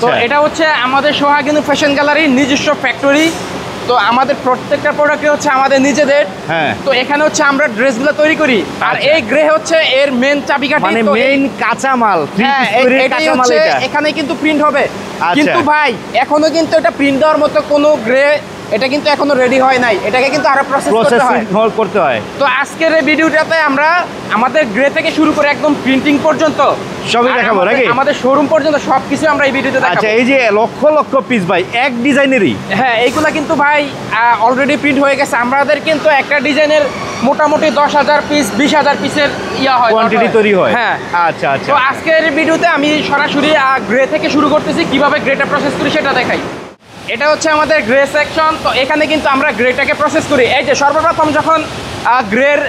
তো এটা হচ্ছে আমাদের সোহাগিনু ফ্যাশন গ্যালারির নিজস্ব ফ্যাক্টরি। তো আমাদের প্রত্যেকটা প্রোডাক্টই হচ্ছে আমাদের নিজেদের। তো এখানে হচ্ছে আমরা ড্রেসগুলো তৈরি করি, আর এই গ্রে হচ্ছে এর মেন চাবিকাঠি, মানে মেইন কাঁচামাল। হ্যাঁ, এটাই হচ্ছে এখানে কিন্তু প্রিন্ট হবে। কিন্তু ভাই এখনো কিন্তু এটা প্রিন্ট দেওয়ার মতো কোনো গ্রে এটা কিন্তু এখনো রেডি হয় নাই, এটাকে কিন্তু আরো প্রসেস করতে হয়। তো আজকের এই ভিডিওটাতে আমরা আমাদের গ্রে থেকে শুরু করে একদম প্রিন্টিং পর্যন্ত সবই দেখাবো নাকি? আমাদের শোরুম পর্যন্ত সবকিছু আমরা এই ভিডিওতে দেখাবো। আচ্ছা, এই যে লক্ষ লক্ষ পিস ভাই এক ডিজাইনেরই? হ্যাঁ, এইগুলা কিন্তু ভাই অলরেডি প্রিন্ট হয়ে গেছে। আমাদের কিন্তু একটা ডিজাইনের মোটামুটি 10,000 পিস 20,000 পিসের হয়, কোয়ান্টিটি তৈরি হয়। হ্যাঁ, আচ্ছা আচ্ছা। তো আজকের ভিডিওতে আমি সরাসরি গ্রে থেকে শুরু করতেছি, কিভাবে গ্রেটা প্রসেস করি সেটা দেখাই। এটা হচ্ছে আমাদের গ্রে সেকশন। তো এখানে কিন্তু আমরা গ্রেটাকে প্রসেস করি। এই যে সর্বপ্রথম যখন গ্রের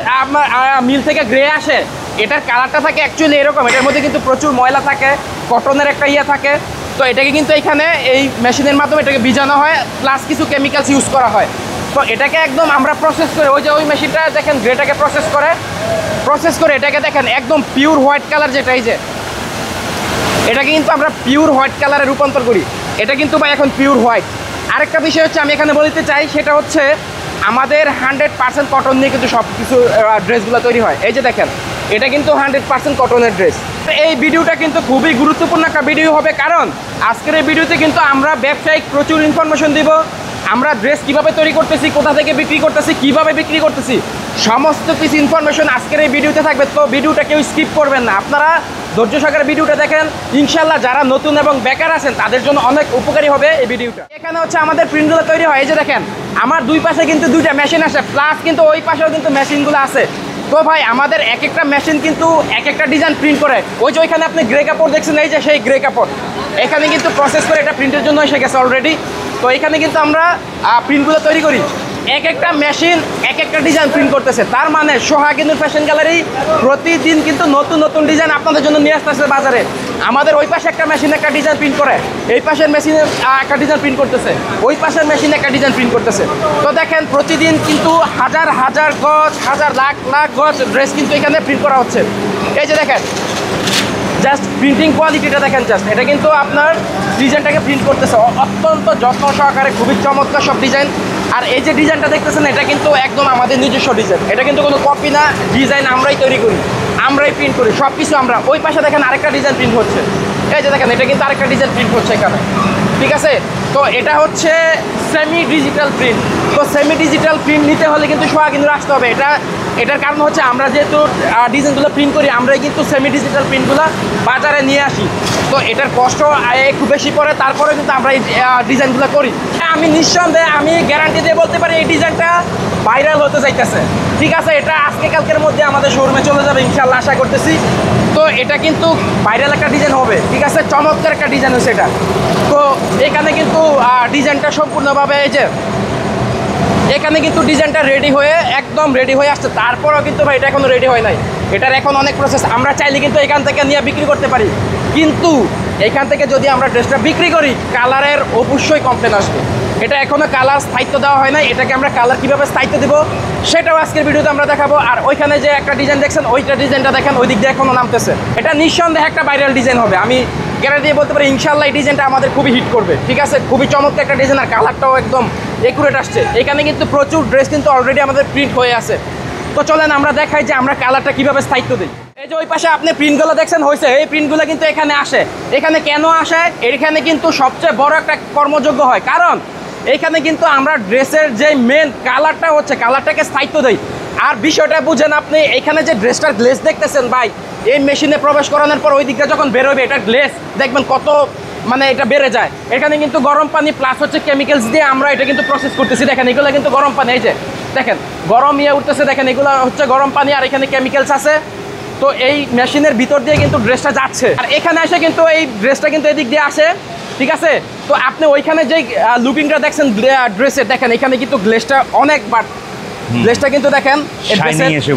মিল থেকে গ্রে আসে, এটার কালারটা থাকে অ্যাকচুয়ালি এরকম। এটার মধ্যে কিন্তু প্রচুর ময়লা থাকে, কটনের একটা থাকে। তো এটাকে কিন্তু এখানে এই মেশিনের মাধ্যমে এটাকে ভিজানো হয়, প্লাস কিছু কেমিক্যালস ইউজ করা হয়। তো এটাকে একদম আমরা প্রসেস করে, ওই যে ওই মেশিনটা দেখেন গ্রেটাকে প্রসেস করে এটাকে দেখেন একদম পিওর হোয়াইট কালার, যেটা এই যে এটাকে কিন্তু আমরা পিওর হোয়াইট কালারে রূপান্তর করি। এটা কিন্তু ভাই এখন পিওর হোয়াইট। আরেকটা বিষয় হচ্ছে আমি এখানে বলতে চাই, সেটা হচ্ছে আমাদের 100% কটন নিয়ে কিন্তু সব কিছু ড্রেসগুলো তৈরি হয়। এই যে দেখেন এটা কিন্তু 100% কটনের ড্রেস। এই ভিডিওটা কিন্তু খুবই গুরুত্বপূর্ণ একটা ভিডিও হবে, কারণ আজকের এই ভিডিওতে কিন্তু আমরা ব্যবসায়িক প্রচুর ইনফরমেশন দিব। আমরা ড্রেস কিভাবে তৈরি করতেছি, কোথা থেকে বিক্রি করতেছি, কিভাবে বিক্রি করতেছি, সমস্ত কিছু ইনফরমেশন আজকের এই ভিডিওতে থাকবে। তো ভিডিওটা কেউ স্কিপ করবেন না, আপনারা ধৈর্য সহকারে ভিডিওটা দেখেন। ইনশাল্লাহ যারা নতুন এবং বেকার আছেন তাদের জন্য অনেক উপকারী হবে এই ভিডিওটা। এখানে হচ্ছে আমাদের প্রিন্টগুলো তৈরি হয়। এই যে দেখেন আমার দুই পাশে কিন্তু দুইটা মেশিন আছে, প্লাস কিন্তু ওই পাশেও কিন্তু মেশিনগুলো আছে। তো ভাই আমাদের এক একটা মেশিন কিন্তু এক একটা ডিজাইন প্রিন্ট করে। ওই যে ওইখানে আপনি গ্রে কাপড় দেখছেন, এই যে সেই গ্রে কাপড় এখানে কিন্তু প্রসেস করে এটা প্রিন্টের জন্য এসে গেছে অলরেডি। তো এখানে কিন্তু আমরা প্রিন্টগুলো তৈরি করি, এক একটা মেশিন এক একটা ডিজাইন প্রিন্ট করতেছে। তার মানে সোহাগিনু ফ্যাশন গ্যালারি প্রতিদিন কিন্তু নতুন নতুন ডিজাইন আপনাদের জন্য নিয়ে আসতেছে বাজারে। আমাদের ওই পাশে একটা মেশিন একটা ডিজাইন প্রিন্ট করে, এই পাশের মেশিনে একটা ডিজাইন প্রিন্ট করতেছে, ওই পাশের মেশিনে একটা ডিজাইন প্রিন্ট করতেছে। তো দেখেন প্রতিদিন কিন্তু হাজার হাজার গজ, হাজার লাখ লাখ গজ ড্রেস কিন্তু এখানে প্রিন্ট করা হচ্ছে। এই যে দেখেন জাস্ট প্রিন্টিং কোয়ালিটিটা দেখেন, জাস্ট এটা কিন্তু আপনার ডিজাইনটাকে প্রিন্ট করতেছে অত্যন্ত যত্ন সহকারে, খুবই চমৎকার সব ডিজাইন। আর এই যে ডিজাইনটা দেখতেছেন এটা কিন্তু একদম আমাদের নিজস্ব ডিজাইন, এটা কিন্তু কোনো কপি না, ডিজাইন আমরাই তৈরি করি, আমরাই প্রিন্ট করি সব কিছু আমরা। ওই পাশে দেখেন আরেকটা ডিজাইন প্রিন্ট হচ্ছে, এই যে দেখেন এটা কিন্তু আরেকটা ডিজাইন প্রিন্ট হচ্ছে এখানে, ঠিক আছে। তো এটা হচ্ছে সেমি ডিজিটাল প্রিন্ট। তো সেমি ডিজিটাল প্রিন্ট নিতে হলে কিন্তু সোহাগিনুর আসতে হবে। এটার কারণ হচ্ছে আমরা যেহেতু ডিজাইনগুলো প্রিন্ট করি, আমরাই কিন্তু সেমি ডিজিটাল প্রিন্টগুলো বাজারে নিয়ে আসি। তো এটার কষ্ট একটু বেশি পড়ে, তারপরে কিন্তু আমরা এই ডিজাইনগুলো করি। আমি নিঃসন্দেহে আমি গ্যারান্টি দিয়ে বলতে পারি এই ডিজাইনটা ভাইরাল হতে চাইতেছে, ঠিক আছে। এটা আজকে কালকের মধ্যে আমাদের শোরুমে চলে যাবে ইনশাল্লাহ, আশা করতেছি। তো এটা কিন্তু ভাইরাল একটা ডিজাইন হবে, ঠিক আছে, চমৎকার একটা ডিজাইন হচ্ছে এটা। তো এখানে কিন্তু ডিজাইনটা সম্পূর্ণভাবে এই যে এখানে কিন্তু ডিজাইনটা রেডি হয়ে একদম রেডি হয়ে আসছে। তারপরেও কিন্তু ভাই এটা এখনো রেডি হয় নাই, এটার এখন অনেক প্রসেস। আমরা চাইলে কিন্তু এখান থেকে নিয়ে বিক্রি করতে পারি, কিন্তু এখান থেকে যদি আমরা ড্রেসটা বিক্রি করি কালারের অবশ্যই কমপ্লেন আসবে। এটা এখনো কালার স্থায়িত্ব দেওয়া হয় না, এটাকে আমরা কালার কীভাবে স্থায়িত্ব দেবো সেটাও আজকের ভিডিওতে আমরা দেখাবো। আর ওইখানে যে একটা ডিজাইন দেখছেন ওইটা ডিজাইনটা দেখেন, ওই দিক দিয়ে এখনো নামতেছে। এটা নিঃসন্দেহে একটা ভাইরাল ডিজাইন হবে, আমি গ্যারান্টি দিয়ে বলতে পারি ইনশাল্লাহ এই ডিজাইনটা আমাদের খুবই হিট করবে, ঠিক আছে। খুবই চমৎকার একটা ডিজাইন, আর কালারটাও একদম একুরেট আসছে। এখানে কিন্তু প্রচুর ড্রেস কিন্তু অলরেডি আমাদের প্রিন্ট হয়ে আছে। তো চলেন আমরা দেখাই যে আমরা কালারটা কীভাবে স্থায়িত্ব দিই। এই যে ওই পাশে আপনি প্রিন্টগুলো দেখছেন হয়েছে, এই প্রিন্টগুলো কিন্তু এখানে আসে। এখানে কেন আসে? এখানে কিন্তু সবচেয়ে বড় একটা কর্মযোগ্য হয়, কারণ এইখানে কিন্তু আমরা ড্রেসের যে মেন কালারটা হচ্ছে কালারটাকে স্থায়িত্ব দেই। আর বিষয়টা বুঝেন আপনি, এখানে যে ড্রেসটার গ্লেজ দেখতেছেন ভাই, এই মেশিনে প্রবেশ করানোর পর ওই দিকটা যখন বেরোবে এটার গ্লেজ দেখবেন কত মানে এটা বেড়ে যায়। এখানে কিন্তু গরম পানি প্লাস হচ্ছে কেমিক্যালস দিয়ে আমরা এটা কিন্তু প্রসেস করতেছি। দেখেন এগুলো কিন্তু গরম পানি, এই যে দেখেন গরম উঠতেছে, দেখেন এগুলো হচ্ছে গরম পানি, আর এখানে কেমিক্যালস আছে। তো এই মেশিনের ভিতর দিয়ে কিন্তু ড্রেসটা যাচ্ছে, আর এখানে এসে কিন্তু এই ড্রেসটা কিন্তু এদিক দিয়ে আসে, ঠিক আছে। তো আপনি ওইখানে যে লুকিংটা দেখছেন ড্রেসের, দেখেন এখানে কিন্তু গ্লেজটা অনেক বাট গ্লেজটা কিন্তু দেখেন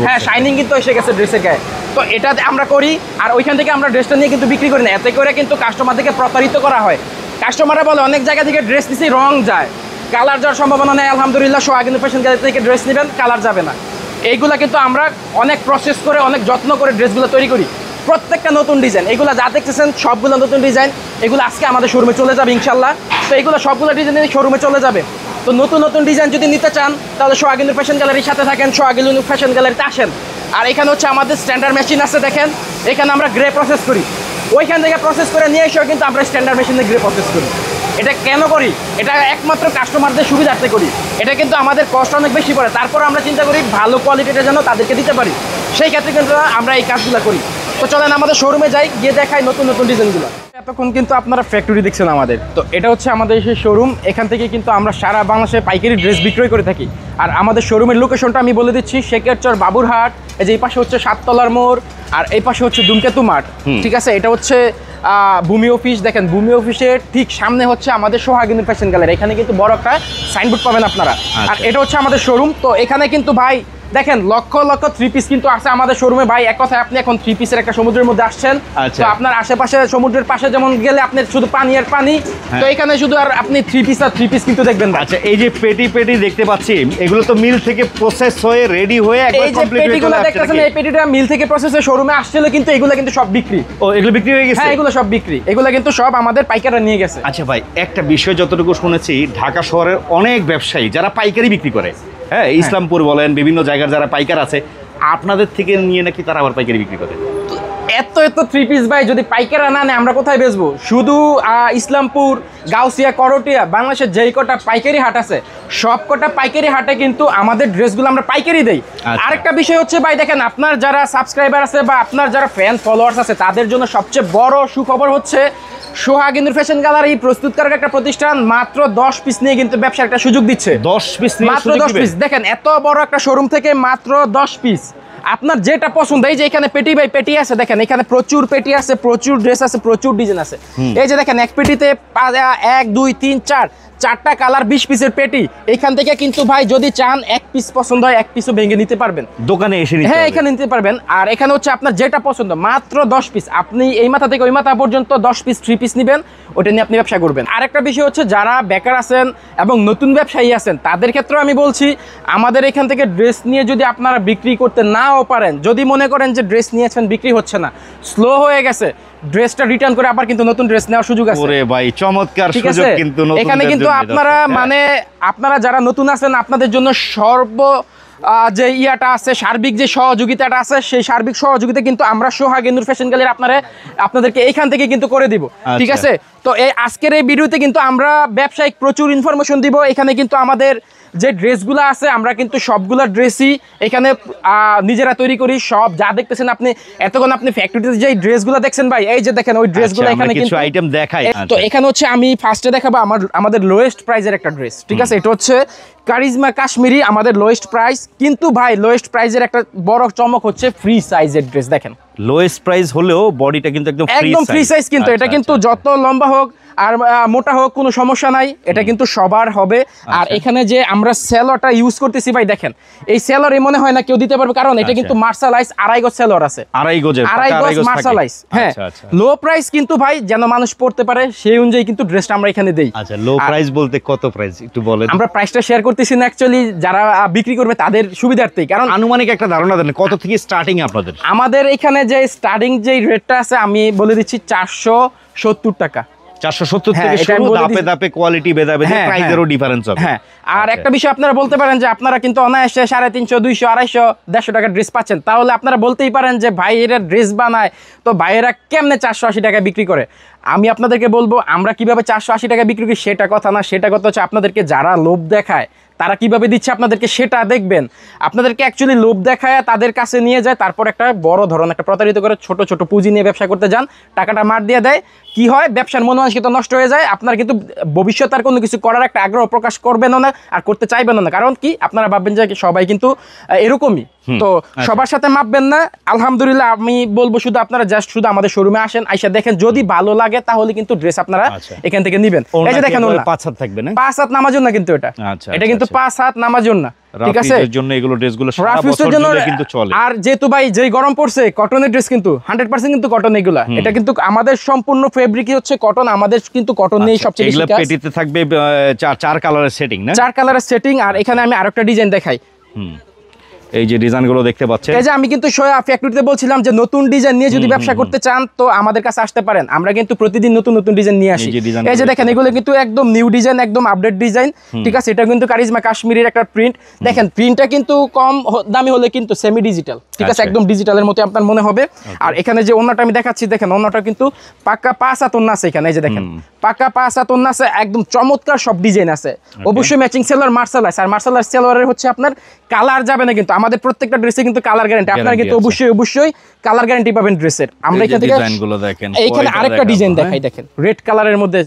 হ্যাঁ শাইনিং কিন্তু এসে গেছে ড্রেসের গায়ে। তো এটা আমরা করি, আর ওইখান থেকে আমরা ড্রেসটা নিয়ে কিন্তু বিক্রি করি না। এতে করে কিন্তু কাস্টমারদেরকে প্রতারিত করা হয়। কাস্টমাররা বলে অনেক জায়গা থেকে ড্রেস নিচ্ছি রং যায়, কালার যাওয়ার সম্ভাবনা নেই। আলহামদুলিল্লাহ সোহাগিনু ফ্যাশন গ্যালারি থেকে ড্রেস নেবেন, কালার যাবে না। এইগুলা কিন্তু আমরা অনেক প্রসেস করে অনেক যত্ন করে ড্রেসগুলো তৈরি করি। প্রত্যেকটা নতুন ডিজাইন, এগুলো যা দেখতেছেন সবগুলো নতুন ডিজাইন। এগুলো আজকে আমাদের শোরুমে চলে যাবে ইনশাল্লাহ। তো এগুলো সবগুলো ডিজাইন শোরুমে চলে যাবে। তো নতুন নতুন ডিজাইন যদি নিতে চান তাহলে সোহাগী নূর ফ্যাশন গ্যালারির সাথে থাকেন, সোহাগী নূর ফ্যাশন গ্যালারিতে আসেন। আর এখানে হচ্ছে আমাদের স্ট্যান্ডার্ড মেশিন আছে, দেখেন এখানে আমরা গ্রে প্রসেস করি, ওইখান থেকে প্রসেস করে নিয়ে এসেও কিন্তু আমরা স্ট্যান্ডার্ড মেশিনে গ্রে প্রসেস করি। এটা কেন করি? এটা একমাত্র কাস্টমারদের সুবিধার্থে করি। এটা কিন্তু আমাদের কষ্ট অনেক বেশি পড়ে, তারপর আমরা চিন্তা করি ভালো কোয়ালিটিটা যেন তাদেরকে দিতে পারি, সেই ক্ষেত্রে কিন্তু আমরা এই কাজগুলো করি। তো চলেন আমাদের শোরুমে যাই, গিয়ে দেখাই নতুন নতুন ডিজাইনগুলো। এতক্ষণ কিন্তু আপনারা ফ্যাক্টরি দেখছেন আমাদের, তো এটা হচ্ছে আমাদের সেই শোরুম। এখান থেকে কিন্তু আমরা সারা বাংলাদেশে পাইকারি ড্রেস বিক্রয় করে থাকি। আর আমাদের শোরুমের লোকেশনটা আমি বলে দিচ্ছি, শেখেরচর বাবুরহাট। এই যে এই পাশে হচ্ছে সাততলার মোড়, আর এই পাশে হচ্ছে ধূমকেতু মাঠ, ঠিক আছে। এটা হচ্ছে ভূমি অফিস, দেখেন ভূমি অফিসের ঠিক সামনে হচ্ছে আমাদের সোহাগী নূর ফ্যাশন গ্যালারি। এখানে কিন্তু বড় একটা সাইনবোর্ড পাবেন আপনারা। আর এটা হচ্ছে আমাদের শোরুম। তো এখানে কিন্তু ভাই দেখেন লক্ষ লক্ষ থ্রি পিস কিন্তু আছে আমাদের শোরুমে। ভাই এক কথায় আপনি এখন থ্রি পিসের একটা সমুদ্রের মধ্যে আসছেন, তো আপনার আশেপাশে সমুদ্রের পাশে যেমন গেলে আপনি শুধু পানি আর পানি, তো এখানে শুধু আর আপনি থ্রি পিস আর থ্রি পিস কিন্তু দেখবেন। আচ্ছা, এই যে পেটি পেটি দেখতে পাচ্ছি, এগুলো তো মিল থেকে প্রসেস হয়ে রেডি হয়ে একবার কমপ্লিট হয়ে পেটিগুলো দেখতেছেন, এই পেটিটা মিল থেকে প্রসেসে শোরুমে আসছিল, কিন্তু এগুলো কিন্তু সব বিক্রি। ও, এগুলো বিক্রি হয়ে গেছে? হ্যাঁ, এগুলো সব বিক্রি, এগুলো কিন্তু সব আমাদের পাইকাররা নিয়ে গেছে। আচ্ছা ভাই, একটা বিষয় যতটুকু শুনেছি, ঢাকা শহরের অনেক ব্যবসায়ী যারা পাইকারি বিক্রি করে, হ্যাঁ ইসলামপুর বলেন, বিভিন্ন জায়গার যারা পাইকার আছে, আপনাদের থেকে নিয়ে নাকি তারা আবার পাইকারি বিক্রি করে। এত এত থ্রি পিস ভাই যদি পাইকাররা না নেয় আমরা কোথায় বেচবো? শুধু ইসলামপুর, গাউসিয়া, করটিয়া, বাংলাদেশের যেই কটা পাইকারি হাট আছে সব কটা পাইকারি হাটে কিন্তু আমাদের ড্রেসগুলো আমরা পাইকারি দেই। আরেকটা বিষয় হচ্ছে ভাই দেখেন, আপনার যারা সাবস্ক্রাইবার আছে বা আপনার যারা ফ্যান ফলোয়ার্স আছে তাদের জন্য সবচেয়ে বড় সুখবর হচ্ছে সোহাগী নূর ফ্যাশন গ্যালারি প্রস্তুতকারক একটা প্রতিষ্ঠান মাত্র 10 পিস নিয়ে কিন্তু ব্যবসার একটা সুযোগ দিচ্ছে। 10 পিস নিয়ে মাত্র 10 পিস, দেখেন এত বড় একটা শোরুম থেকে মাত্র 10 পিস। আপনার যেটা পছন্দ, এই যে এখানে পেটি বাই পেটি আছে, দেখেন এখানে প্রচুর পেটি আছে, প্রচুর ড্রেস আছে, প্রচুর ডিজাইন আছে। এই যে দেখেন এক পেটিতে 1 2 3 4 চারটা কালার 20 পিসের পেটি। এখান থেকে কিন্তু ভাই যদি চান এক পিস পছন্দ হয় এক পিসও ভেঙে নিতে পারবেন, দোকানে এসে নিতে। হ্যাঁ, এখানে নিতে পারবেন। আর এখানে হচ্ছে আপনার যেটা পছন্দ মাত্র 10 পিস, আপনি এই মাথা থেকে ওই মাথা পর্যন্ত 10 পিস 3 পিস নেবেন, ওটা নিয়ে আপনি ব্যবসা করবেন। আরেকটা বিষয় হচ্ছে যারা বেকার আছেন এবং নতুন ব্যবসায়ী আছেন তাদের ক্ষেত্রেও আমি বলছি, আমাদের এখান থেকে ড্রেস নিয়ে যদি আপনারা বিক্রি করতে নাও পারেন, যদি মনে করেন যে ড্রেস নিয়েছেন বিক্রি হচ্ছে না, স্লো হয়ে গেছে, ড্রেসটা রিটার্ন করে আবার কিন্তু নতুন ড্রেস নেওয়ার সুযোগ আছে। ওরে ভাই, চমৎকার সুযোগ কিন্তু নতুন। এখানে কিন্তু আপনারা মানে আপনারা যারা নতুন আছেন আপনাদের জন্য যে ইয়াটা আছে, সার্বিক যে সহযোগিতাটা আছে, সেই সার্বিক সহযোগিতা কিন্তু আমরা সোহাগী নূর ফ্যাশন গ্যালারি আপনাদেরকে এইখান থেকে কিন্তু করে দিব, ঠিক আছে। তো এই আজকের এই ভিডিওতে কিন্তু আমরা ব্যবসায়িক প্রচুর ইনফরমেশন দিব। এখানে কিন্তু আমাদের যে ড্রেসগুলো আছে আমরা কিন্তু সবগুলো ড্রেসই এখানে নিজেরা তৈরি করি। সব যা দেখতেছেন আপনি এতক্ষণ আপনি ফ্যাক্টরিতে যে ড্রেসগুলো দেখছেন ভাই, এই যে দেখেন ওই ড্রেসগুলো এখানে কিন্তু আইটেম দেখাই। তো এখানে হচ্ছে আমি ফার্স্টে দেখাবো আমাদের লোয়েস্ট প্রাইজের একটা ড্রেস, ঠিক আছে। এটা হচ্ছে কারিজমা কাশ্মীরি, আমাদের লোয়েস্ট প্রাইস। কিন্তু ভাই লোয়েস্ট প্রাইজের একটা বড় চমক হচ্ছে ফ্রি সাইজের ড্রেস। দেখেন লোয়েস্ট প্রাইস হলেও বডিটা কিন্তু একদম ফ্রি সাইজ, কিন্তু এটা কিন্তু যত লম্বা হোক আর মোটা হোক কোনো সমস্যা নাই, এটা কিন্তু সবার হবে। আর এখানে যে আমরা সেলরটা ইউজ করতেছি ভাই, দেখেন এই সেলর মনে হয় না কেউ দিতে পারবে, কারণ এটা কিন্তু মার্শালাইজ 2.5 গজ সেলর আছে, 2.5 গজ মার্শালাইজ। হ্যাঁ, লো প্রাইস কিন্তু ভাই যেন মানুষ পড়তে পারে সেই অনুযায়ী কিন্তু ড্রেসটা আমরা এখানে দেই। আচ্ছা, লো প্রাইস বলতে কত প্রাইস একটু বলেন। আমরা প্রাইসটা শেয়ার করতেছি না অ্যাকচুয়ালি, যারা বিক্রি করবে তাদের সুবিধার্থেই, কারণ আনুমানিক একটা ধারণা দেন কত থেকে স্টার্টিং আপনাদের। আমাদের এখানে যে স্টার্টিং যে রেটটা আছে আমি বলে দিচ্ছি 470 টাকা। 470 থেকে শুরু, ধাপে ধাপে কোয়ালিটি ভেদা ভেদে প্রাইসেরও ডিফারেন্স হবে। হ্যাঁ, আর একটা বিষয় আপনারা বলতে পারেন যে আপনারা কিন্তু অনায়াসে 350, 200, 250, 150 টাকা ড্রেস পাচ্ছেন, তাহলে আপনারা বলতেই পারেন যে ভাই এরা ড্রেস বানায় তো ভাইয়েরা কেমনে 480 টাকা বিক্রি করে। আমি আপনাদেরকে বলবো আমরা কিভাবে 480 টাকা বিক্রি করি সেটা কথা না, সেটা কথা হচ্ছে আপনাদেরকে যারা লোভ দেখায় তারা কিভাবে দিচ্ছে আপনাদেরকে সেটা দেখবেন। আপনাদেরকে অ্যাকচুয়ালি লোভ দেখায় তাদের কাছে নিয়ে যায়, তারপর একটা বড় ধরনের একটা প্রতারিত করে ছোট ছোট পুঁজি নিয়ে ব্যবসা করতে যান, টাকাটা মার দিয়ে দেয়, কি হয় ব্যবসার মন মানসিকতা নষ্ট হয়ে যায়। আপনার কিন্তু ভবিষ্যৎ আর কোনো কিছু করার একটা আগ্রহ প্রকাশ করবেন না আর করতে চাইবেন না, কারণ কি আপনারা ভাববেন যে সবাই কিন্তু এরকমই, তো সবার সাথে মাপবেন না। আলহামদুলিল্লাহ আমি বলবো শুধু আপনারা জাস্ট শুধু আমাদের শোরুমে আসেন, আইসা দেখেন, যদি ভালো লাগে তাহলে কিন্তু ড্রেস আপনারা এখান থেকে নেবেন। এই যে দেখেন 5 হাত থাকবে না, 5 হাত নামার জন্য কিন্তু এটা কিন্তু 5 হাত নামার জন্য, ঠিক আছে। এর জন্য এগুলো ড্রেসগুলো সারা বছর ধরে কিন্তু চলে। আর যেহেতু ভাই যেই গরম পড়ছে, কটনের ড্রেস কিন্তু 100% কিন্তু কটন, এগুলা এটা কিন্তু আমাদের সম্পূর্ণ ফেব্রিকই হচ্ছে কটন, আমাদের কিন্তু কটন নেই সবচেয়ে বেশি কাজ। পেটিতে থাকবে 4 কালারের সেটিং না, 4 কালারের সেটিং। আর এখানে আমি আরেকটা ডিজাইন দেখাই, এই যে ডিজাইনগুলো দেখতে পাচ্ছেন, এই যে আমি কিন্তু ফ্যাক্টরিতে বলছিলাম যে নতুন ডিজাইন নিয়ে যদি ব্যবসা করতে চান তো আমাদের কাছে আসতে পারেন, আমরা কিন্তু প্রতিদিন নতুন নতুন ডিজাইন নিয়ে আসি। এই যে দেখেন এগুলো কিন্তু একদম নিউ ডিজাইন, একদম আপডেট ডিজাইন, ঠিক আছে। এটা কিন্তু কারিজমা কাশ্মীরের একটা প্রিন্ট, দেখেন প্রিন্টটা কিন্তু কম দামি হলে কিন্তু সেমি ডিজিটাল, ঠিক আছে, একদম ডিজিটালের মতো আপনার মনে হবে। আর এখানে যে ওন্নাটা আমি দেখাচ্ছি, দেখেন ওন্নাটা কিন্তু পাক্কা 5 হাত ওন্না আছে এখানে, এই যে দেখেন পাক্কা 5 হাত ওন্না আছে, একদম চমৎকার সব ডিজাইন আছে। অবশ্যই ম্যাচিং সেলোয়ার মার্শালাইজ, আর মার্শালাইজ সেলোয়ারের হচ্ছে আপনার কালার যাবে না, কিন্তু আমাদের প্রত্যেকটা ড্রেসে কিন্তু কালার গ্যারান্টি, আপনারা কিন্তু অবশ্যই কালার গ্যারান্টি পাবেন ড্রেসের। আমরা এখান থেকে ডিজাইনগুলো দেখেন, এইখানে আরেকটা ডিজাইন দেখাই, দেখেন রেড কালারের মধ্যে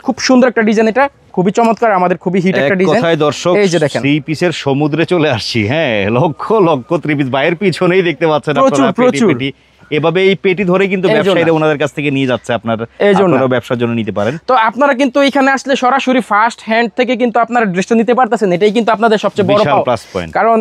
খুব সুন্দর একটা ডিজাইন, এটা খুবই চমৎকার, আমাদের খুবই হিট একটা ডিজাইন। কথায় দর্শক, এই যে দেখেন থ্রি পিসের সমুদ্রে চলে আসছি। হ্যাঁ, লক্ষ লক্ষ থ্রি পিস বাইরের পিছনেই দেখতে পাচ্ছেন আপনারা, প্রচুর এভাবে এই পেটি ধরে কিন্তু ব্যবসায়ীরা ওনাদের কাছ থেকে নিয়ে যাচ্ছে, আপনারা ব্যবসার জন্য নিতে পারেন। তো আপনারা কিন্তু এখানে আসলে সরাসরি ফার্স্ট হ্যান্ড থেকে কিন্তু আপনারা ড্রেসটা নিতে পারতেছেন, এটাই কিন্তু আপনাদের সবচেয়ে বড় প্লাস পয়েন্ট। কারণ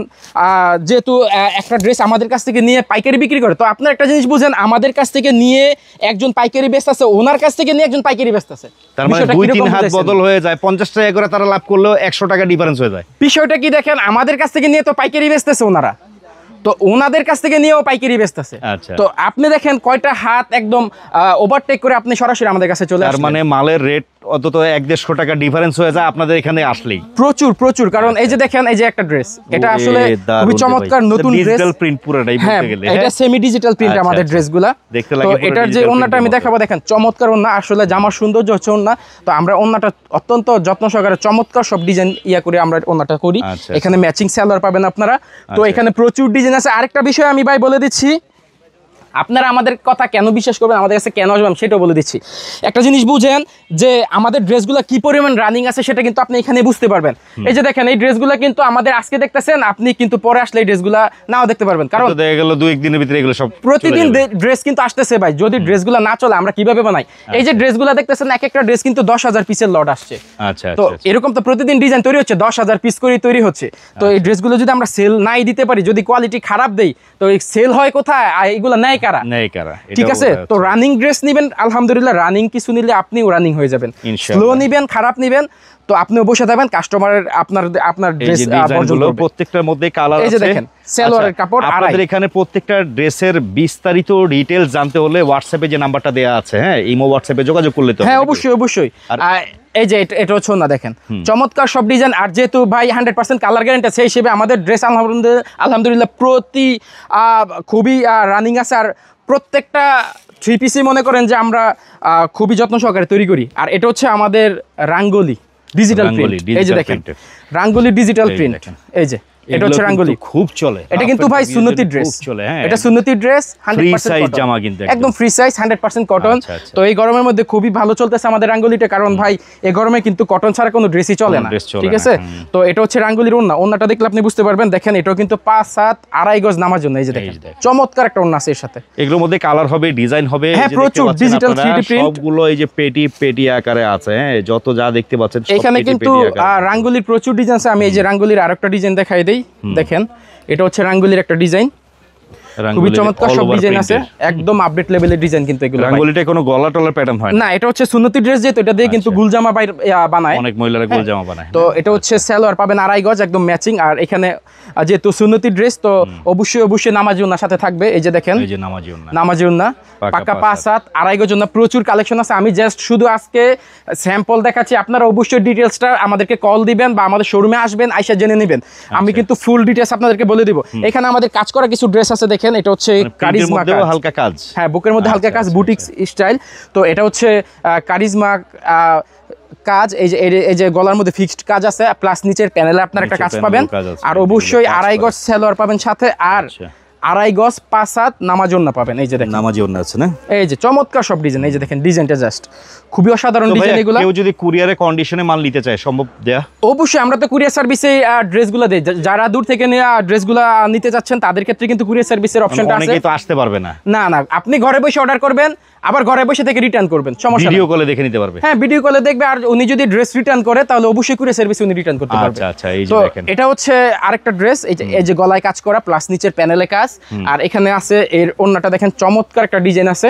যেহেতু একটা ড্রেস আমাদের কাছ থেকে নিয়ে পাইকারি বিক্রি করে, তো আপনারা একটা জিনিস বুঝেন, আমাদের কাছ থেকে নিয়ে একজন পাইকারি বেচতেছে, ওনার কাছ থেকে নিয়ে একজন পাইকারি বেচতেছে, তার মানে 2-3 হাত বদল হয়ে যায়, 50 টাকা করে তারা লাভ করলেও 100 টাকা ডিফারেন্স হয়ে যায়। বিষয়টা কি দেখেন, আমাদের কাছ থেকে নিয়ে তো পাইকারি বেচতেছে ওনারা, তো ওনাদের কাছ থেকে নিয়েও পাইকারি বেচতেছে। আচ্ছা, তো আপনি দেখেন কয়টা হাত একদম ওভারটেক করে আপনি সরাসরি আমাদের কাছে চলে আসেন, তার মানে মালের রেট অন্তত 1-150 টাকা ডিফারেন্স হয়ে যায় আপনাদের এখানে আসলেই। প্রচুর, কারণ এই যে দেখেন এই যে একটা ড্রেস, এটা আসলে খুবই চমৎকার নতুন ড্রেস, ডিজিটাল প্রিন্ট পুরোটাই বলতে গেলে, এটা সেমি ডিজিটাল প্রিন্ট আমাদের ড্রেসগুলা। তো এটার যে ওন্নাটা আমি দেখাবো, দেখেন চমৎকার ওন্না, আসলে জামার সৌন্দর্য হচ্ছে ওন্না। তো আমরা ওন্নাটা অত্যন্ত যত্ন সহকারে চমৎকার সব ডিজাইন করে আমরা ওন্নাটা করি। এখানে ম্যাচিং সালোয়ার পাবেন আপনারা। তো এখানে প্রচুর ডিজাইন আছে। আরেকটা বিষয় আমি ভাই বলে দিচ্ছি, আপনারা আমাদের কথা কেন বিশ্বাস করবেন, আমাদের কাছে কেন আসবেন সেটাও বলে দিচ্ছি। একটা জিনিস বুঝেন যে আমাদের ড্রেসগুলো কি পরিমাণ রানিং আছে সেটা কিন্তু আপনি এখানে বুঝতে পারবেন। এই যে দেখেন এই ড্রেসগুলো কিন্তু আমাদের আজকে দেখতেছেন, আপনি কিন্তু পরে আসলে এই ড্রেসগুলো নাও দেখতে পারবেন, কারণ দেখা গেল 2-1 দিনের ভিতরে এগুলো সব প্রতিদিন ড্রেস কিন্তু আসতেছে ভাই। যদি ড্রেসগুলো না চলে আমরা কিভাবে বানাই? এই যে ড্রেসগুলো দেখতেছেন, এক একটা ড্রেস কিন্তু 10,000 পিসের লট আসছে। আচ্ছা, তো এরকম তো প্রতিদিন ডিজাইন তৈরি হচ্ছে, 10,000 পিস করে তৈরি হচ্ছে। তো এই ড্রেসগুলো যদি আমরা সেল নাই দিতে পারি, যদি কোয়ালিটি খারাপ দেই, তো এই সেল হয় কোথায়? এগুলো নেয় কারা? ঠিক আছে। তো রানিং ড্রেস নিবেন, আলহামদুলিল্লাহ রানিং কিছু নিলে আপনিও রানিং হয়ে যাবেন। স্লো নিবেন, খারাপ নিবেন, তো আপনিও বসে থাকবেন, কাস্টমারের আপনার ড্রেস গুলো প্রত্যেকটার মধ্যে কালার আছে। এই যে দেখেন সালোয়ারের কাপড়, আর আপনাদের এখানে প্রত্যেকটা ড্রেসের বিস্তারিত ডিটেইলস জানতে হলে হোয়াটসঅ্যাপে যে নাম্বারটা দেয়া আছে, হ্যাঁ, ইমো হোয়াটসঅ্যাপে যোগাযোগ করলে তো। হ্যাঁ, অবশ্যই। এই যে এটা হচ্ছে না, দেখেন চমৎকার সব ডিজাইন। আর যেহেতু ভাই 100% কালার গ্যারান্টি আছে, সেই হিসেবে আমাদের ড্রেস আলহামদুলিল্লাহ প্রতি খুবই রানিং আছে। আর প্রত্যেকটা থ্রি পিসই মনে করেন যে আমরা খুবই যত্ন সহকারে তৈরি করি। আর এটা হচ্ছে আমাদের রাঙ্গোলি ডিজিটাল প্রিন্ট। এই যে দেখেন রাঙ্গোলি ডিজিটাল প্রিন্ট, এই যে এটা হচ্ছে রাঙ্গোলি, খুব চলে। এটা কিন্তু ভাই সুন্নতি ড্রেস, এটা সুন্নতি ড্রেস, 100% জামা কিন্তু একদম ফ্রি সাইজ, 100% কটন। তো এই গরমের মধ্যে খুবই ভালো চলতেছে আমাদের রাঙ্গোলিটা, কারণ ভাই এই গরমে কিন্তু কটন ছাড়া কোনো ড্রেসই চলে না, ঠিক আছে। তো এটা হচ্ছে রাঙ্গোলির ওন্না, ওন্নাটা দেখলে আপনি বুঝতে পারবেন। দেখেন এটাও কিন্তু 5-7 2.5 গজ নামার জন্য। এই যে দেখেন চমৎকার একটা ওন্না আছে এর সাথে। এগুলোর মধ্যে কালার হবে, ডিজাইন হবে, হ্যাঁ প্রচুর ডিজিটাল 3D প্রিন্ট সবগুলো এই যে পেটি আকারে আছে, হ্যাঁ, যত যা দেখতে পাচ্ছেন এখানে কিন্তু রাঙ্গোলির প্রচুর ডিজাইন আছে। আমি এই যে রাঙ্গোলির আরেকটা ডিজাইন দেখাই দেই, দেখেন এটা হচ্ছে রাঙ্গোলির একটা ডিজাইন, খুবই চমৎকার সব ডিজাইন আছে, একদম আপডেট লেভেলের ডিজাইন কিন্তু এগুলো। রাঙ্গোলিটা কোনো গলা টলার প্যাটার্ন হয় না, এটা হচ্ছে সুন্নতি ড্রেস, যেহেতু এটা দিয়ে কিন্তু গুলজামা বানায়, অনেক মহিলারা গুলজামা বানায়। তো এটা হচ্ছে সালোয়ার পাবেন 2.5 গজ একদম ম্যাচিং। আর এখানে যেহেতু সুন্নতি ড্রেস, তো অবশ্যই নামাজি ওন্না সাথে থাকবে। এই যে দেখেন এই যে নামাজি ওন্না পাকা 5-7 2.5 গজ ওন্না, প্রচুর কালেকশন আছে। আমি জাস্ট শুধু আজকে স্যাম্পল দেখাচ্ছি, আপনারা অবশ্যই ডিটেইলসটা আমাদেরকে কল দিবেন বা আমাদের শোরুমে আসবেন, আইসা জেনে নেবেন। আমি কিন্তু ফুল ডিটেইলস আপনাদেরকে বলে দিব। এখানে আমাদের কাজ করা কিছু ড্রেস আছে, দেখেন এটা হচ্ছে কারিজমা হালকা কাজ, হ্যাঁ বুকের মধ্যে হালকা কাজ, বুটিক স্টাইল। তো এটা হচ্ছে কারিজমা কাজ। এই যে গলার মধ্যে ফিক্সড কাজ আছে, প্লাস নিচের প্যানেলে আপনার একটা কাজ পাবেন। আর অবশ্যই 2.5 গজ সালোয়ার পাবেন সাথে, আর 2.5 গজ 5-7 নামাজি ওন্না পাবেন। এই যে দেখেন নামাজি ওন্না আছে না, এই যে চমৎকার সব ডিজাইন। এই যে দেখেন ডিজাইনটা জাস্ট খুবই অসাধারণ ডিজাইন এগুলো। কেউ যদি কুরিয়ারে কন্ডিশনে মাল নিতে চায় সম্ভব দেয়া? অবশ্যই, আমরা তো কুরিয়ার সার্ভিসে ড্রেসগুলো দেই। যারা দূর থেকে নিয়ে ড্রেসগুলো নিতে যাচ্ছেন তাদের ক্ষেত্রে কিন্তু কুরিয়ার সার্ভিসের অপশনটা আছে। অনেকেই তো আসতে পারবে না। না, আপনি ঘরে বসে অর্ডার করবেন, আবার ঘরে বসে থেকে রিটার্ন করবেন, সমস্যা ভিডিও কলে দেখে নিতে পারবে। হ্যাঁ, ভিডিও কলে দেখবে। আর উনি যদি ড্রেস রিটার্ন করে তাহলে অবশ্যই কুরিয়ার সার্ভিস উনি রিটার্ন করতে পারবে। আচ্ছা আচ্ছা, এই যে তো দেখেন এটা হচ্ছে আরেকটা ড্রেস, এই যে গলায় কাজ করা প্লাস নিচের প্যানেলে কাজ, আর এখানে আছে এর ওন্নাটা দেখেন চমৎকার একটা ডিজাইন আছে।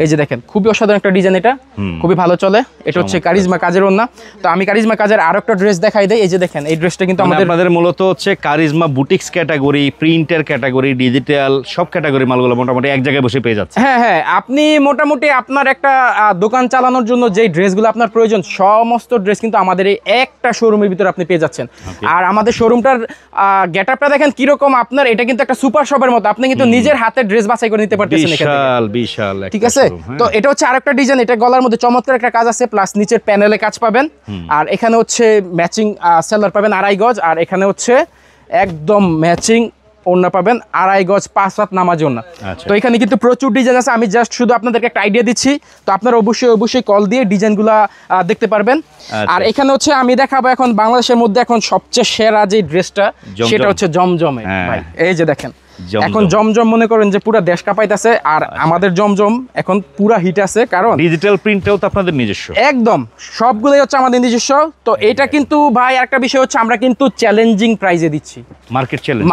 এই যে দেখেন খুবই অসাধারণ একটা ডিজাইন, এটা খুবই ভালো চলে। এটা হচ্ছে কারিজমা কাজের ওন্না। তো আমি কারিজমা কাজের আরো একটা ড্রেস দেখাই দেই। এই যে দেখেন এই ড্রেসটা কিন্তু আপনাদের মূলত হচ্ছে কারিজমা বুটিক্স ক্যাটাগরি, প্রিন্টের ক্যাটাগরি, ডিজিটাল সব ক্যাটাগরি মালগুলো মোটামুটি এক জায়গায় বসে পেয়ে যাচ্ছে। হ্যাঁ হ্যাঁ, আপনি মোটামুটি আপনার একটা দোকান চালানোর জন্য যেই ড্রেসগুলো আপনার প্রয়োজন সমস্ত ড্রেস কিন্তু আমাদের এই একটা শোরুমের ভিতরে আপনি পেয়ে যাচ্ছেন। আর আমাদের শোরুমটার গেটআপটা দেখেন কিরকম, আপনার এটা কিন্তু একটা সুপার শপের মতো, আপনি কিন্তু নিজের হাতে ড্রেস বাছাই করে নিতে পারতেছেন এখান থেকে। বিশাল বিশাল, ঠিক আছে। তো এটা হচ্ছে আরেকটা ডিজাইন, এটা গলার মধ্যে চমৎকার একটা কাজ আছে প্লাস নিচের প্যানেলে কাজ পাবেন। আর এখানে হচ্ছে ম্যাচিং সেলার পাবেন 2.5 গজ, আর এখানে হচ্ছে একদম ম্যাচিং ওড়না পাবেন 2.5 গজ 5 হাত নামাজ ওড়না। তো এখানে কিন্তু প্রচুর ডিজাইন আছে, আমি জাস্ট শুধু আপনাদেরকে একটা আইডিয়া দিচ্ছি। তো আপনারা অবশ্যই কল দিয়ে ডিজাইনগুলো দেখতে পারবেন। আর এখানে হচ্ছে আমি দেখাবো এখন বাংলাদেশের মধ্যে এখন সবচেয়ে সেরা যে ড্রেসটা সেটা হচ্ছে জমজমে ভাই। এই যে দেখেন এখন জমজম মনে করেন যে পুরো দেশ কাঁপাইতেছে, আর আমাদের জমজম এখন পুরা হিট আছে, কারণ ডিজিটাল প্রিন্টটাও তো আপনাদের নিজস্ব। একদম সবগুলোই হচ্ছে আমাদের নিজস্ব। তো এটা কিন্তু ভাই একটা বিষয় হচ্ছে আমরা কিন্তু চ্যালেঞ্জিং প্রাইসে দিচ্ছি,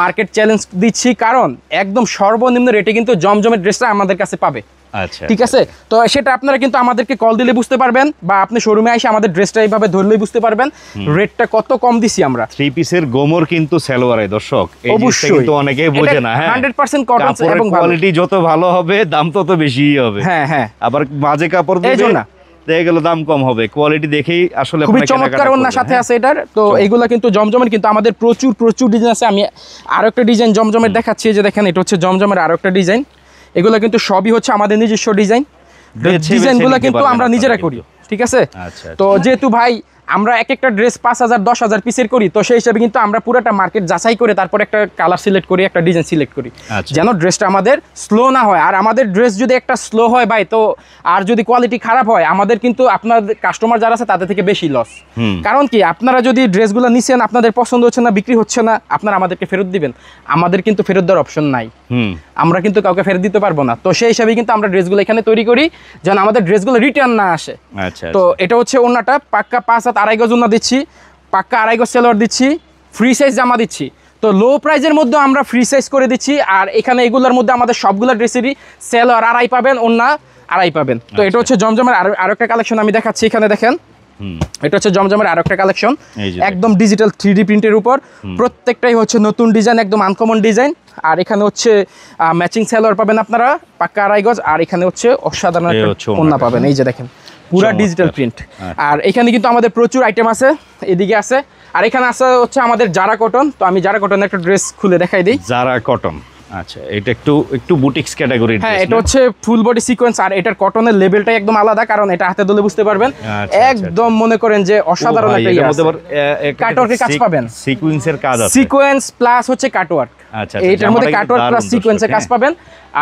মার্কেট চ্যালেঞ্জ দিচ্ছি, কারণ একদম সর্বনিম্ন রেটে কিন্তু জমজমের ড্রেসটা আমাদের কাছে পাবে। আচ্ছা, ঠিক আছে। তো সেটা আপনারা কিন্তু আমাদেরকে কল দিলে বুঝতে পারবেন, বা আপনি শোরুমে এসে আমাদের ড্রেসটা এইভাবে ধরলেই বুঝতে পারবেন রেটটা কত কম দিছি আমরা। 3 পিসের গোমর কিন্তু সালোয়ারে দর্শক, এই জিনিসটা কিন্তু অনেকেই বোঝে না। হ্যাঁ, 100% কটন এবং কোয়ালিটি যত ভালো হবে দাম তত বেশিই হবে। হ্যাঁ হ্যাঁ, আবার বাজে কাপড় দিবে না, দেখে গেল দাম কম হবে, কোয়ালিটি দেখেই আসলে খুবই চমৎকার ওন্নার সাথে আছে এটার। তো এগুলা কিন্তু জমজমের কিন্তু আমাদের প্রচুর ডিজাইন আছে। আমি আরো একটা ডিজাইন জমজমের দেখাচ্ছি, যে দেখেন এটা হচ্ছে জমজমের আরো একটা ডিজাইন। এগুলো কিন্তু সবই হচ্ছে আমাদের নিজস্ব ডিজাইন, ডিজাইনগুলো কিন্তু আমরা নিজেরা করি। ঠিক আছে। তো যেহেতু ভাই আমরা এক একটা ড্রেস 5,000 10,000 পিসের করি, তো সেই হিসাবে কিন্তু আমরা পুরোটা মার্কেট যাচাই করে তারপর একটা কালার সিলেক্ট করি, একটা ডিজাইন সিলেক্ট করি, যেন ড্রেসটা আমাদের স্লো না হয়। আর আমাদের ড্রেস যদি একটা স্লো হয় ভাই, তো আর যদি কোয়ালিটি খারাপ হয় আমাদের কিন্তু আপনাদের কাস্টমার যারা আছে তাদের থেকে বেশি লস। কারণ কি, আপনারা যদি ড্রেসগুলো নিছেন আপনাদের পছন্দ হচ্ছে না, বিক্রি হচ্ছে না, আপনারা আমাদেরকে ফেরত দিবেন, আমাদের কিন্তু ফেরত দেওয়ার অপশন নাই, আমরা কিন্তু কাউকে ফেরত দিতে পারবো না। তো সেই হিসাবে কিন্তু আমরা ড্রেসগুলো এখানে তৈরি করি যেন আমাদের ড্রেসগুলো রিটার্ন না আসে। তো এটা হচ্ছে ওন্নাটা পাক্কা 5 হাত 2.5 গজ ওন্না দিচ্ছি, পাক্কা 2.5 গজ সালোয়ার দিচ্ছি, ফ্রি সাইজ জামা দিচ্ছি। তো লো প্রাইজের মধ্যে আমরা ফ্রি সাইজ করে দিচ্ছি। আর এখানে এগুলোর মধ্যে আমাদের সবগুলো ড্রেসেরই সালোয়ার 2.5 পাবেন, ওন্না 2.5 পাবেন। তো এটা হচ্ছে জমজমের আরো একটা কালেকশন আমি দেখাচ্ছি, এখানে দেখেন এটা হচ্ছে জমজমের আরো একটা কালেকশন, একদম ডিজিটাল 3D প্রিন্টের উপর, প্রত্যেকটাই হচ্ছে নতুন ডিজাইন, একদম আনকমন ডিজাইন। আর এখানে হচ্ছে ম্যাচিং সালোয়ার পাবেন আপনারা পাক্কা 2.5 গজ, আর এখানে হচ্ছে অসাধারণ একটা ওন্না পাবেন। এই যে দেখেন পুরা ডিজিটাল প্রিন্ট। আর এখানে কিন্তু আমাদের প্রচুর আইটেম আছে, এদিকে আছে, আর এখানে আছে হচ্ছে আমাদের জারা কটন। তো আমি জারা কটনের একটা ড্রেস খুলে দেখাই দিই। জারা কটন, আচ্ছা, এটা একটু বুটিক্স ক্যাটাগরির। হ্যাঁ, এটা হচ্ছে ফুল বডি সিকোয়েন্স, আর এটার কটনের লেভেলটাই একদম আলাদা, কারণ এটা হাতে ধরে বুঝতে পারবেন। একদম মনে করেন যে অসাধারণ একটা কাটওয়ার্কের কাজ পাবেন, সিকোয়েন্সের কাজ আছে, সিকোয়েন্স প্লাস হচ্ছে কাটওয়ার্ক। আচ্ছা, এইটার মধ্যে কাটওয়ার্ক প্লাস সিকোয়েন্সের কাজ পাবেন।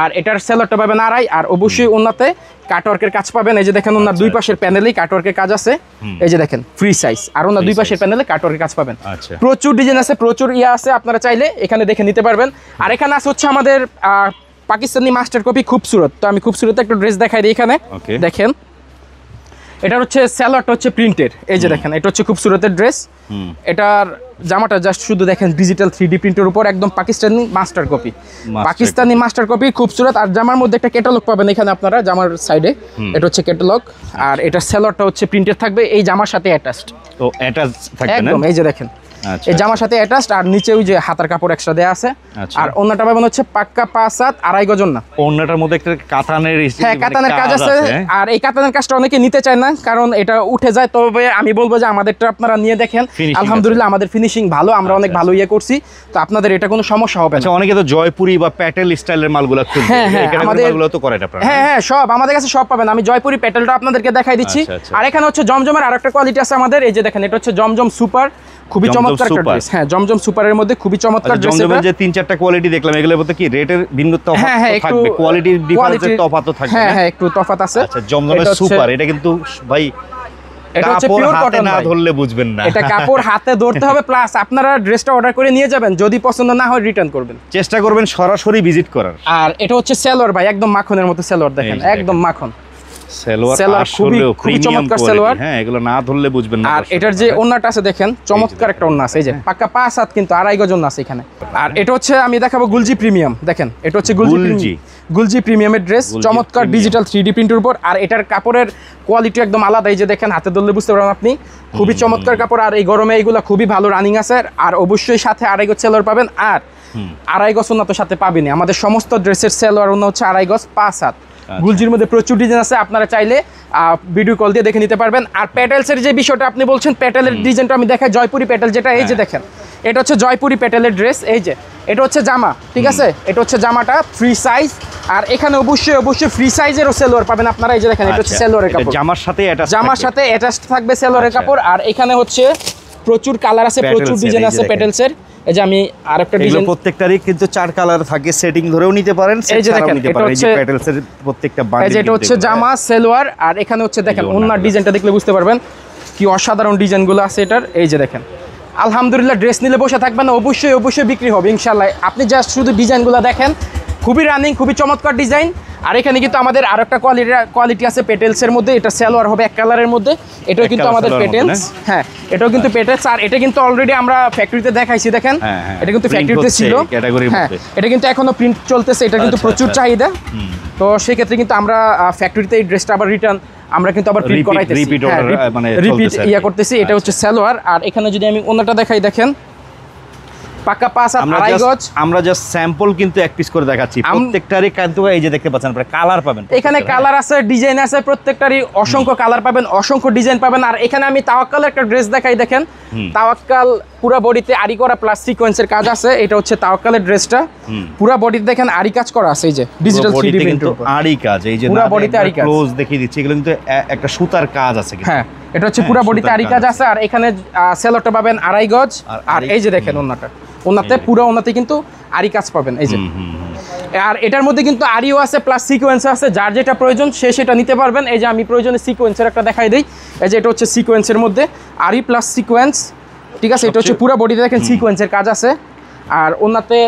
আর এটার সেলরটা পাবেন 2.5, আর অবশ্যই ওন্নাতে কাটওয়ার্কের কাজ পাবেন। এই যে দেখেন ওন্নার দুই পাশের প্যানেলেই কাটওয়ার্কের কাজ আছে, এই যে দেখেন ফ্রি সাইজ, আর ওন্নার দুই পাশের প্যানেলে কাটওয়ার্কের কাজ পাবেন। প্রচুর ডিজাইন আছে, প্রচুর আছে, আপনারা চাইলে এখানে দেখে নিতে পারবেন। আর এখানে আছে হচ্ছে আমাদের পাকিস্তানি মাস্টার কপি খুবসুরত। তো আমি খুবসুরত একটা ড্রেস দেখাই দিই, এখানে দেখেন এটার হচ্ছে সালোয়ারটা হচ্ছে প্রিন্টের। এই যে দেখেন এটা হচ্ছে খুবসুরতের ড্রেস, এটার জামাটা জাস্ট শুধু দেখেন ডিজিটাল 3D প্রিন্টের উপর, একদম Pakistani master copy, Pakistani master copy খুবসুরত। আর জামার মধ্যে একটা ক্যাটালগ পাবেন এখানে আপনারা, জামার সাইডে এটা হচ্ছে ক্যাটালগ। আর এটার সালোয়ারটা হচ্ছে প্রিন্টেড থাকবে, এই জামার সাথে অ্যাটাচড, তো অ্যাটাচ থাকবে একদম। এই যে দেখেন এই জামার সাথে অ্যাটাচড, আর নিচে ওই যে হাতার কাপড় এক্সট্রা দেয়া আছে। আর ওন্নাটা পাবেন হচ্ছে পাক্কা 5 হাত 2.5 গজ ওন্না। ওন্নাটার মধ্যে একটা কাতানের, হ্যাঁ কাতানের কাজ আছে। আর এই কাতানের কাজটা অনেকে নিতে চায় না, কারণ এটা উঠে যায়। তবে আমি বলবো যে আমাদেরটা আপনারা নিয়ে দেখেন, আলহামদুলিল্লাহ আমাদের ফিনিশিং ভালো, আমরা অনেক ভালো ইয়ে করছি। তো আপনাদের এটা কোনো সমস্যা হবে না। আচ্ছা, অনেকে তো জয়পুরি বা প্যাটেল স্টাইলের মালগুলো খুঁজে, আমাদের মালগুলো তো করে আপনারা। হ্যাঁ সব আমাদের কাছে সব পাবেন। আমি জয়পুরি প্যাটেলটা আপনাদেরকে দেখাই দিচ্ছি। আর এখানে হচ্ছে জমজমের আরেকটা কোয়ালিটি আছে আমাদের, এই যে দেখেন এটা হচ্ছে জমজম সুপার, খুবই চমৎকার একটা ড্রেস। হ্যাঁ, জমজম সুপারের মধ্যে খুবই চমৎকার ড্রেস। জমজমের যে 3-4টা কোয়ালিটি দেখলাম, এগুলোর মধ্যে কি রেটের ভিন্নতা থাকবে, কোয়ালিটির ডিফারেন্সের তফাৎ তো থাকবে? হ্যাঁ একটু তফাৎ আছে। আচ্ছা, জমজমের সুপার, এটা কিন্তু ভাই এটা হচ্ছে পিওর কটন, না ধরলে বুঝবেন না, এটা কাপড় হাতে ধরতে হবে, প্লাস আপনারা ড্রেসটা অর্ডার করে নিয়ে যাবেন, যদি পছন্দ না হয় রিটার্ন করবেন, চেষ্টা করবেন সরাসরি ভিজিট করার। আর এটা হচ্ছে সালোয়ার ভাই, একদম মাখনের মতো সালোয়ার দেখেন, একদম মাখন। সালোয়ার সালোয়ার খুবই আসলেও খুবই প্রিমিয়াম চমৎকার কোয়ালিটি। সালোয়ার। হ্যাঁ, এগুলো না ধরলে বুঝবেন না। আর এটার যে ওন্নাটা আছে দেখেন, চমৎকার একটা ওন্না আছে, এই যে পাক্কা 5 হাত কিন্তু 2.5 গজ ওন্না আছে এখানে। আর এটা হচ্ছে আমি দেখাবো গুলজি প্রিমিয়াম, দেখেন এটা হচ্ছে গুলজি প্রিমিয়ামের ড্রেস, চমৎকার ডিজিটাল 3D প্রিন্টের উপর। আর এটার কাপড়ের কোয়ালিটি একদম আলাদা, এই যে দেখেন হাতে ধরলে বুঝতে পারবেন আপনি, খুবই চমৎকার কাপড়। আর এই গরমে এইগুলো খুবই ভালো রানিং আছে। আর অবশ্যই সাথে 2.5 গজ সেলোয়ার পাবেন, আর 2.5 গজ ওন্না তো সাথে পাবেনই। আমাদের সমস্ত ড্রেসের সেলোয়ার ওন্না হচ্ছে 2.5 গজ 5 হাত। গুলজির মধ্যে প্রচুর ডিজাইন আছে, আপনারা চাইলে ভিডিও কল দিয়ে দেখে নিতে পারবেন। আর প্যাটেলসের যে বিষয়টা আপনি বলছেন, প্যাটেলের ডিজাইনটা আমি দেখাই, জয়পুরি প্যাটেল যেটা, এই যে দেখেন এটা হচ্ছে জয়পুরি প্যাটেলের ড্রেস। এই যে এটা হচ্ছে জামা, ঠিক আছে, এটা হচ্ছে জামাটা ফ্রি সাইজ। আর এখানে অবশ্যই ফ্রি সাইজেরও সেলোয়ার পাবেন আপনারা, এই যে দেখেন এটা হচ্ছে সেলোয়ারের কাপড়, জামার সাথে অ্যাটাচ থাকবে সেলোয়ারের কাপড়। আর এখানে হচ্ছে প্রচুর কালার আছে, প্রচুর ডিজাইন আছে প্যাটেলসের। এই যে আমি আরেকটা ডিজাইন, প্রত্যেকটারই কিন্তু 4 কালার থাকে, সেটিং ধরেও নিতে পারেন, এই যে দেখেন এটা হচ্ছে প্যাটেলসের প্রত্যেকটা বান্ডিল। এই যে এটা হচ্ছে জামা সেলোয়ার। আর এখানে হচ্ছে দেখেন ওন্নার ডিজাইনটা দেখলে বুঝতে পারবেন কি অসাধারণ ডিজাইনগুলো আছে এটার। এই যে দেখেন, আলহামদুলিল্লাহ ড্রেস নিলে বসে থাকবেন না, অবশ্যই বিক্রি হবে ইনশাআল্লাহ। আপনি জাস্ট শুধু ডিজাইনগুলো দেখেন, খুবই রানিং, খুবই চমৎকার ডিজাইন। আর এখানে কিন্তু আমাদের আরো একটা কোয়ালিটি আছে পেটেলসের মধ্যে, এটা সেলোয়ার হবে এক কালারের মধ্যে, এটাও কিন্তু আমাদের পেটেলস। হ্যাঁ, এটাও কিন্তু পেটেলস। আর এটা কিন্তু অলরেডি আমরা ফ্যাক্টরিতে দেখাইছি, দেখেন এটা কিন্তু ফ্যাক্টরিতে ছিল। হ্যাঁ, এটা কিন্তু এখনো প্রিন্ট চলতেছে, এটা কিন্তু প্রচুর চাহিদা। তো সেই ক্ষেত্রে কিন্তু আমরা ফ্যাক্টরিতে এই ড্রেসটা আবার রিটার্ন আমরা কিন্তু আবার প্রিন্ট করাইতেছি, রিপিট করতেছি। এটা হচ্ছে সালোয়ার। আর এখানে যদি আমি ওন্নাটা দেখাই, দেখেন পাক্কা 5 হাত 2.5 গজ। আমরা জাস্ট স্যাম্পল কিন্তু এক পিস করে দেখাচ্ছি, প্রত্যেকটারই কিন্তু এই যে দেখতে পাচ্ছেন আপনারা কালার পাবেন, এখানে কালার আছে, ডিজাইন আছে, প্রত্যেকটারই অসংখ্য কালার পাবেন, অসংখ্য ডিজাইন পাবেন। আর এখানে আমি তাওয়াক্কালের একটা ড্রেস দেখাই, দেখেন তাওয়াক্কাল পুরো বডিতে আরি করা প্লাস সিকোয়েন্সের কাজ আছে। এটা হচ্ছে তাওয়াক্কালের ড্রেসটা, পুরো বডিতে দেখেন আরি কাজ করা আছে, এই যে ডিজিটাল 3D প্রিন্ট আরি কাজ, এই যে পুরো বডিতে আরি কাজ ক্লোজ দেখিয়ে দিচ্ছি, এগুলো কিন্তু একটা সুতার কাজ আছে কিন্তু। হ্যাঁ, এটা হচ্ছে পুরো বডিতে আরি কাজ আছে। আর এখানে সেলোয়ারটা পাবেন 2.5 গজ। আর এই যে দেখেন ওন্নাতে পুরো ওন্নাতে কিন্তু আরি কাজ পাবেন, এই যে। আর এটার মধ্যে কিন্তু আরিও আছে প্লাস সিকোয়েন্স আছে, যার যেটা প্রয়োজন সে সেটা নিতে পারবেন। এই যে আমি প্রয়োজনে সিকোয়েন্সের একটা দেখাই দিই, এই যে এটা হচ্ছে সিকোয়েন্সের মধ্যে আরি প্লাস সিকোয়েন্স, ঠিক আছে। এটা হচ্ছে পুরো বডিতে দেখেন সিকোয়েন্সের কাজ আছে, আর ওন্নাতে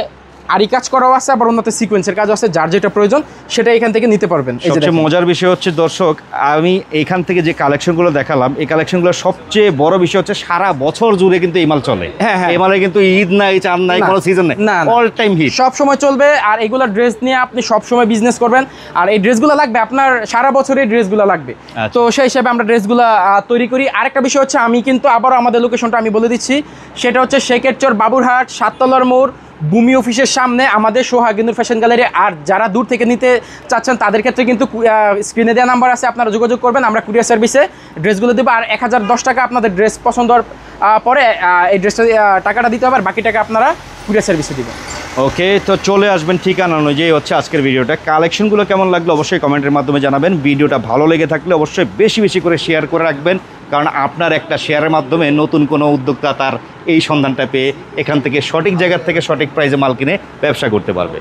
আরি কাজ করাও আছে, আবার ওন্নাতে সিকোয়েন্সের কাজ আছে, যার যেটা প্রয়োজন সেটা এখান থেকে নিতে পারবেন। এই যে সবচেয়ে মজার বিষয় হচ্ছে দর্শক, আমি এখান থেকে যে কালেকশনগুলো দেখালাম, এই কালেকশনগুলো সবচেয়ে বড় বিষয় হচ্ছে সারা বছর জুড়ে কিন্তু এই মাল চলে। হ্যাঁ, এই মালে কিন্তু ঈদ নাই, চাঁদ নাই, কোনো সিজন নাই, অল টাইম হিট, সব সময় চলবে। আর এগুলো ড্রেস নিয়ে আপনি সব সময় বিজনেস করবেন, আর এই ড্রেসগুলো লাগবে আপনার সারা বছর, এই ড্রেসগুলো লাগবে। তো সেই হিসাবে আমরা ড্রেসগুলো তৈরি করি। আরেকটা বিষয় হচ্ছে, আমি কিন্তু আবারও আমাদের লোকেশনটা আমি বলে দিচ্ছি, সেটা হচ্ছে শেখের চর, বাবুরহাট, 7 তলার মোড়, ভূমি অফিসের সামনে আমাদের সোহাগিনুর ফ্যাশন গ্যালারি। আর যারা দূর থেকে নিতে চাচ্ছেন তাদের ক্ষেত্রে কিন্তু স্ক্রিনে দেওয়া নাম্বার আছে, আপনারা যোগাযোগ করবেন, আমরা কুরিয়ার সার্ভিসে ড্রেসগুলো দেবো। আর 1010 টাকা আপনাদের ড্রেস পছন্দ পরে এই ড্রেসটা টাকাটা দিতে হবে, আর বাকি টাকা আপনারা কুরিয়ার সার্ভিসে দেবেন। ওকে, তো চলে আসবেন ঠিকানা অনুযায়ী হচ্ছে আজকের ভিডিওটা। কালেকশনগুলো কেমন লাগলো অবশ্যই কমেন্টের মাধ্যমে জানাবেন। ভিডিওটা ভালো লেগে থাকলে অবশ্যই বেশি করে শেয়ার করে রাখবেন, কারণ আপনার একটা শেয়ারের মাধ্যমে নতুন কোনো উদ্যোক্তা তার এই সন্ধানটা পেয়ে এখান থেকে সঠিক জায়গার থেকে সঠিক প্রাইসে মাল কিনে ব্যবসা করতে পারবে।